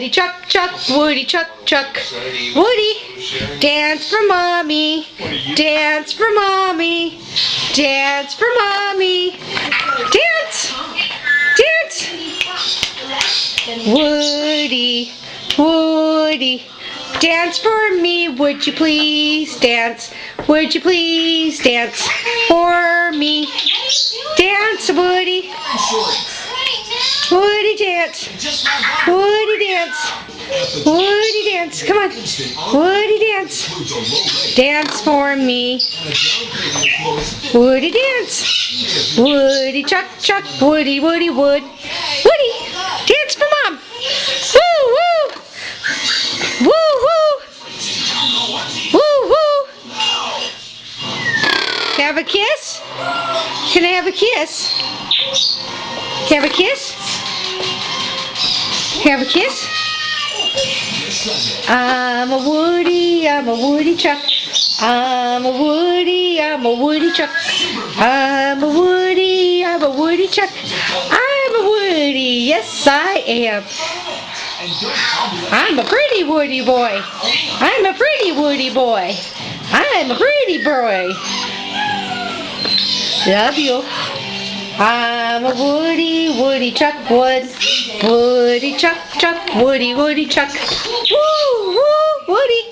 Woody Chuck Chuck, Woody Chuck Chuck. Woody, dance for mommy, dance for mommy, dance for mommy. Dance, dance. Woody, Woody, dance for me, would you please dance? Would you please dance for me? Dance, Woody. Woody dance. Woody dance. Woody dance. Come on. Woody dance. Dance for me. Woody dance. Woody chuck chuck. Woody Woody wood. Woody dance for mom. Woo woo. Woo woo. Woo woo. Have a kiss? Can I have a kiss? Have a kiss? Have a kiss? I'm a Woody Chuck. I'm a Woody Chuck. I'm a Woody Chuck. I'm a Woody, yes I am. I'm a pretty Woody boy. I'm a pretty Woody boy. I'm a pretty boy. Love you. I'm a Woody Chuck Wood. Woody Chuck Chuck, Woody Chuck. Woo, woo, Woody.